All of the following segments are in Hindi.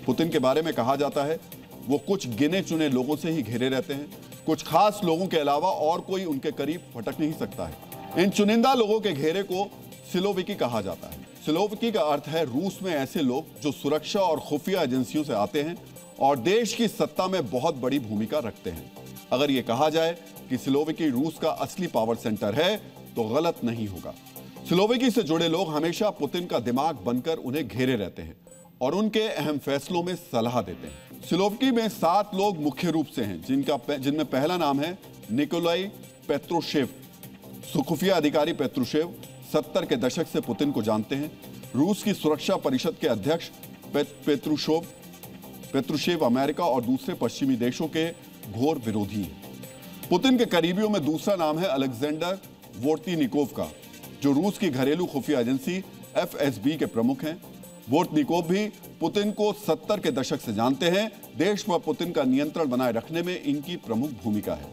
पुतिन के बारे में कहा जाता है वो कुछ गिने चुने लोगों से ही घिरे रहते हैं, कुछ खास लोगों के अलावा और कोई उनके करीब फटक नहीं सकता है। इन चुनिंदा लोगों के घेरे को सिलोविकी कहा जाता है। सिलोविकी का अर्थ है रूस में ऐसे लोग जो सुरक्षा और खुफिया एजेंसियों से आते हैं और देश की सत्ता में बहुत बड़ी भूमिका रखते हैं। अगर यह कहा जाए कि सिलोविकी रूस का असली पावर सेंटर है तो गलत नहीं होगा। सिलोविकी से जुड़े लोग हमेशा पुतिन का दिमाग बनकर उन्हें घेरे रहते हैं और उनके अहम फैसलों में सलाह देते हैं। सिलोविकी में 7 लोग मुख्य रूप से हैं, जिनमें पहला नाम है निकोलाई पेत्रुशेव। खुफिया अधिकारी पेत्रुशेव 70 के दशक से पुतिन को जानते हैं। रूस की सुरक्षा परिषद के अध्यक्ष पेत्रुशेव अमेरिका और दूसरे पश्चिमी देशों के घोर विरोधी हैं। पुतिन के करीबियों में दूसरा नाम है अलेक्जेंडर वोर्तिनिकोव का, जो रूस की घरेलू खुफिया एजेंसी FSB के प्रमुख हैं। वोर्तिनिकोव भी पुतिन को 70 के दशक से जानते हैं। देश पर पुतिन का नियंत्रण बनाए रखने में इनकी प्रमुख भूमिका है।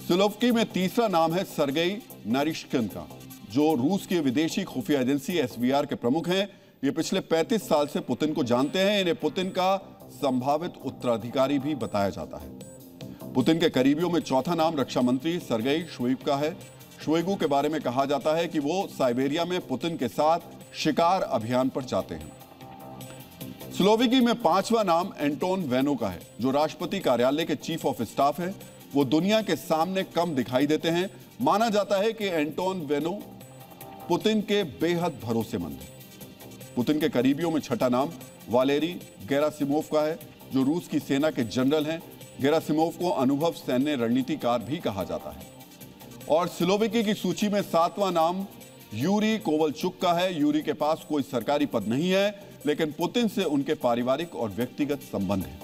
सिलोविकी में तीसरा नाम है सर्गेई नारिश्किन का, जो रूस की विदेशी खुफिया एजेंसी SVR के प्रमुख हैं। ये पिछले 35 साल से पुतिन को जानते हैं। इन्हें पुतिन का संभावित उत्तराधिकारी भी बताया जाता है। पुतिन के करीबियों में चौथा नाम रक्षा मंत्री सर्गेई शोइगु का है। शोइगु के बारे में कहा जाता है कि वो साइबेरिया में पुतिन के साथ शिकार अभियान पर जाते हैं। सिलोविकी में 5वां नाम एंटोन वेनो का है, जो राष्ट्रपति कार्यालय के चीफ ऑफ स्टाफ है। वो दुनिया के सामने कम दिखाई देते हैं। माना जाता है कि एंटोन वेनो पुतिन के बेहद भरोसेमंद है। पुतिन के करीबियों में छठा नाम वालेरी गेरासिमोव का है, जो रूस की सेना के जनरल हैं। गेरासिमोव को अनुभव सैन्य रणनीतिकार भी कहा जाता है। और सिलोविकी की सूची में 7वां नाम यूरी कोवलचुक का है। यूरी के पास कोई सरकारी पद नहीं है, लेकिन पुतिन से उनके पारिवारिक और व्यक्तिगत संबंध हैं।